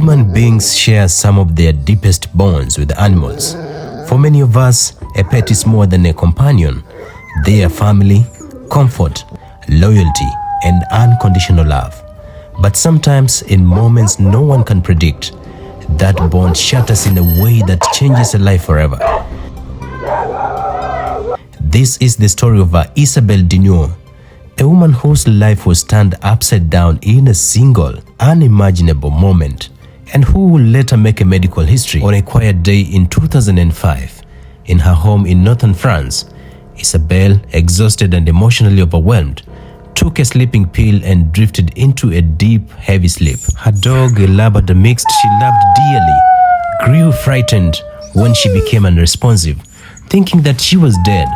Human beings share some of their deepest bonds with animals. For many of us, a pet is more than a companion. They are family, comfort, loyalty, and unconditional love. But sometimes, in moments no one can predict, that bond shatters in a way that changes a life forever. This is the story of Isabelle Dinoire, a woman whose life was turned upside down in a single, unimaginable moment, and who would later make a medical history. On a quiet day in 2005, in her home in northern France, Isabelle, exhausted and emotionally overwhelmed, took a sleeping pill and drifted into a deep, heavy sleep. Her dog, a Labrador mix she loved dearly, grew frightened when she became unresponsive. Thinking that she was dead,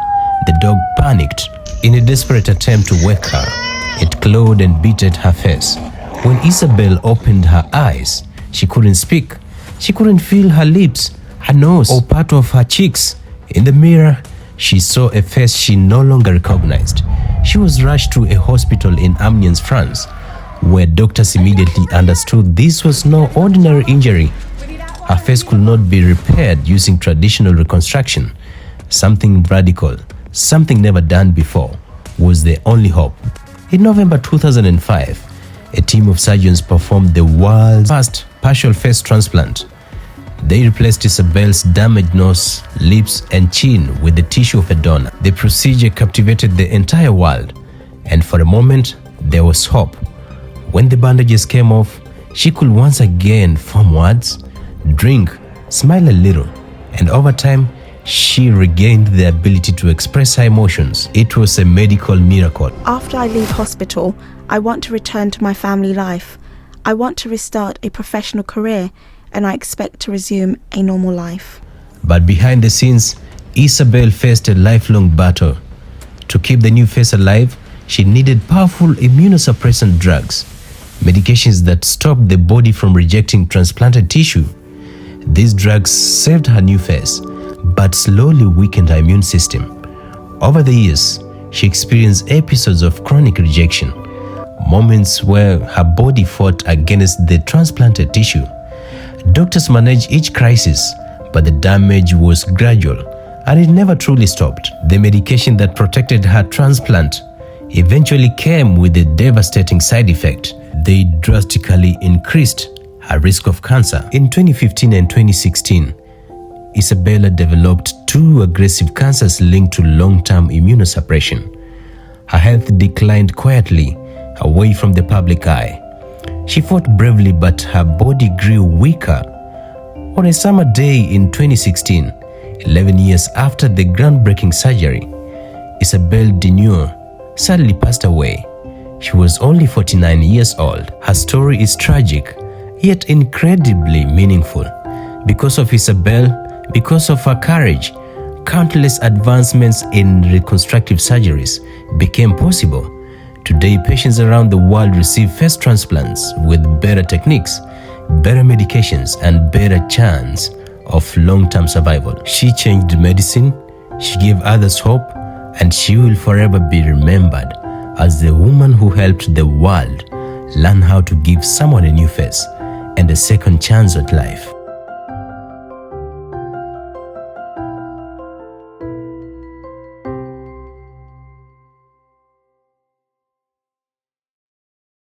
the dog panicked. In a desperate attempt to wake her, it clawed and bit at her face. When Isabelle opened her eyes, she couldn't speak. She couldn't feel her lips, her nose, or part of her cheeks. In the mirror, she saw a face she no longer recognized. She was rushed to a hospital in Amiens, France, where doctors immediately understood this was no ordinary injury. Her face could not be repaired using traditional reconstruction. Something radical, something never done before, was the only hope. In November 2005, a team of surgeons performed the world's first partial face transplant. They replaced Isabelle's damaged nose, lips, and chin with the tissue of a donor. The procedure captivated the entire world, and for a moment, there was hope. When the bandages came off, she could once again form words, drink, smile a little, and over time, she regained the ability to express her emotions. It was a medical miracle. After I leave hospital, I want to return to my family life. I want to restart a professional career, and I expect to resume a normal life. But behind the scenes, Isabelle faced a lifelong battle. To keep the new face alive, she needed powerful immunosuppressant drugs, medications that stopped the body from rejecting transplanted tissue. These drugs saved her new face, but slowly weakened her immune system. Over the years, she experienced episodes of chronic rejection, moments where her body fought against the transplanted tissue. Doctors managed each crisis, but the damage was gradual and it never truly stopped. The medication that protected her transplant eventually came with a devastating side effect. They drastically increased her risk of cancer. In 2015 and 2016, Isabelle developed two aggressive cancers linked to long-term immunosuppression. Her health declined quietly, away from the public eye. She fought bravely, but her body grew weaker. On a summer day in 2016, 11 years after the groundbreaking surgery, Isabelle Dinoire sadly passed away. She was only 49 years old. Her story is tragic, yet incredibly meaningful. Because of Isabelle, because of her courage, countless advancements in reconstructive surgeries became possible. Today, patients around the world receive face transplants with better techniques, better medications, and better chance of long-term survival. She changed medicine, she gave others hope, and she will forever be remembered as the woman who helped the world learn how to give someone a new face and a second chance at life.